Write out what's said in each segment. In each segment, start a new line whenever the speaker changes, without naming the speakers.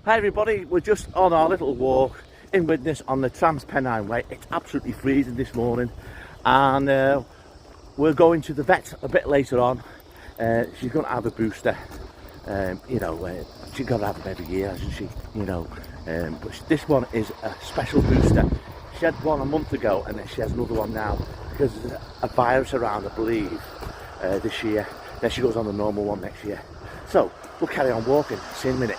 Hi everybody, we're just on our little walk in Widnes on the Transpennine Way. It's absolutely freezing this morning and we're going to the vet a bit later on. She's going to have a booster, she's got to have them every year, hasn't she? But this one is a special booster. She had one a month ago and then she has another one now because there's a virus around, I believe, this year. Then she goes on the normal one next year. So we'll carry on walking, see you in a minute.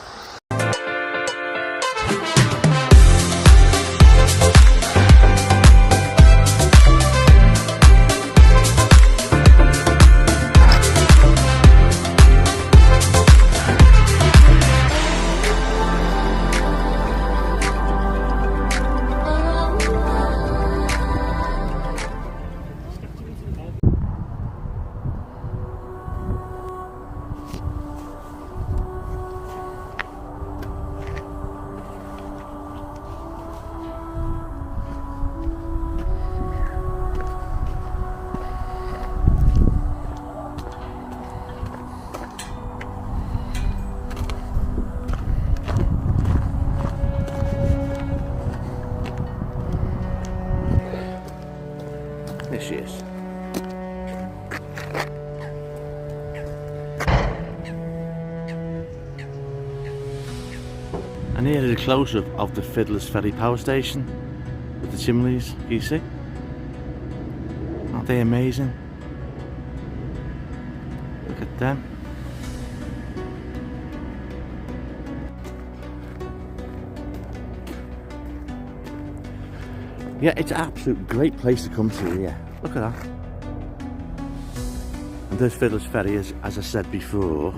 There she is. And here is a close-up of the Fiddler's Ferry power station with the chimneys. Can you see? Aren't they amazing? Look at them. Yeah, it's an absolute great place to come to here. Look at that. And there's Fiddler's Ferry, as I said before,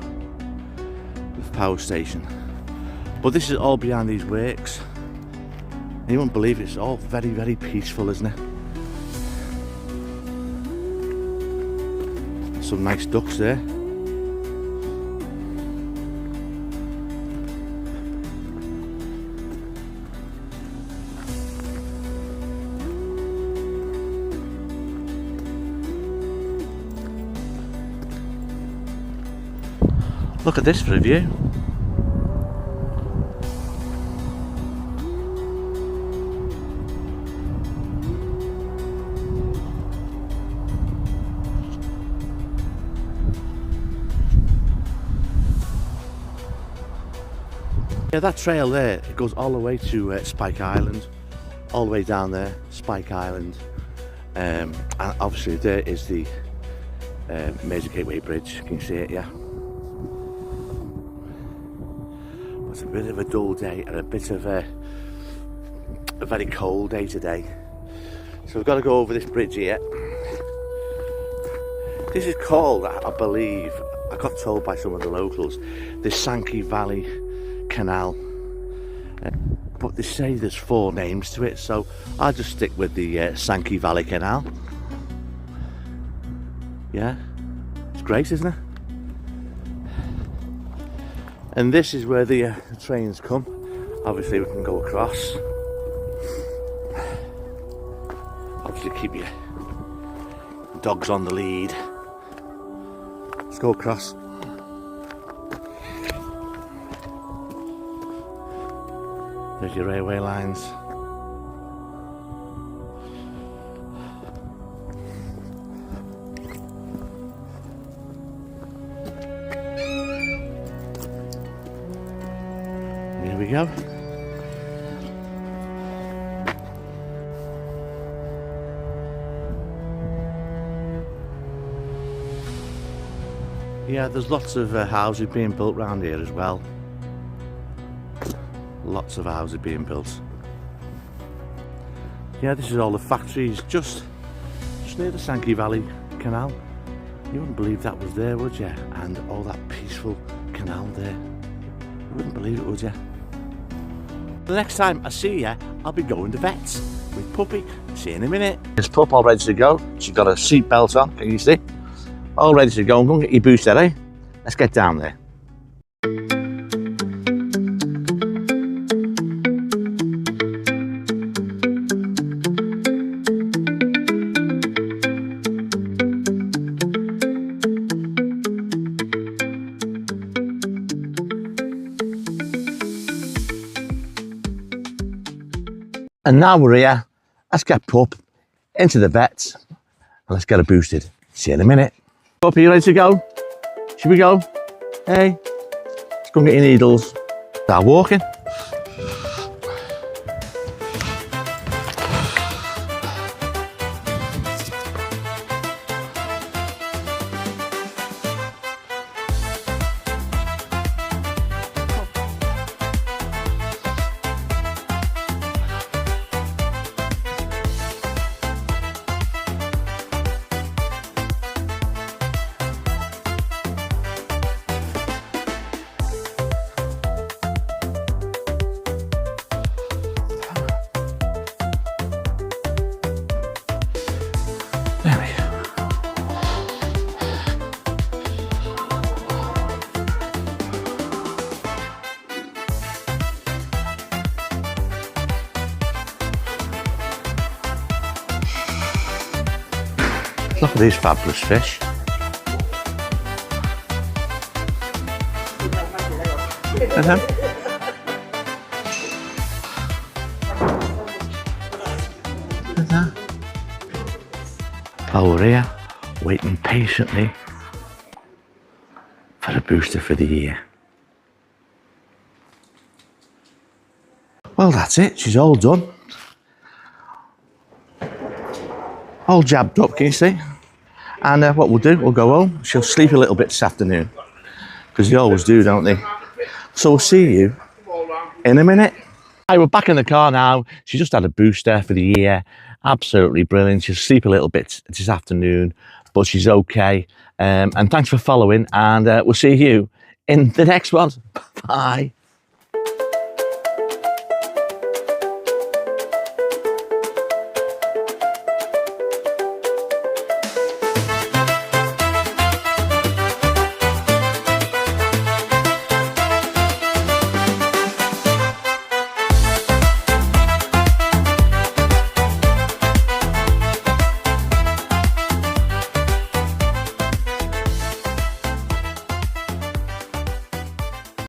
the power station. But this is all behind these works. And you won't believe it, it's all very, very peaceful, isn't it? Some nice ducks there. Look at this for a view. Yeah, that trail there, it goes all the way to Spike Island, all the way down there, Spike Island, and obviously there is the Major Gateway Bridge. Can you see it? Yeah. It's a bit of a dull day and a bit of a very cold day today. So we've got to go over this bridge here. This is called, I believe, I got told by some of the locals, the Sankey Valley Canal. But they say there's 4 names to it, so I'll just stick with the Sankey Valley Canal. Yeah, it's great, isn't it? And this is where the trains come. Obviously we can go across. Obviously keep your dogs on the lead. Let's go across. There's your railway lines. Here we go. Yeah, there's lots of houses being built around here as well. Lots of houses being built. Yeah, this is all the factories just near the Sankey Valley Canal. You wouldn't believe that was there, would you? And all that peaceful canal there. You wouldn't believe it, would you? The next time I see you, I'll be going to vets with Puppy. See you in a minute. There's Pup all ready to go. She's got her seat belt on, can you see? All ready to go. Go and get your booster, eh? Let's get down there. And now we're here. Let's get Pup into the vet and let's get her boosted. See you in a minute. Pup, are you ready to go? Should we go? Hey, let's go and get your needles. Start walking. There we go. Look at these fabulous fish. While we're here, waiting patiently for a booster for the year. Well, that's it. She's all done. All jabbed up, can you see? And what we'll do, we'll go home. She'll sleep a little bit this afternoon, because they always do, don't they? So we'll see you in a minute. Hi, we're back in the car now. She just had a booster for the year. Absolutely brilliant. She'll sleep a little bit this afternoon, but she's okay. And thanks for following, and we'll see you in the next one. Bye.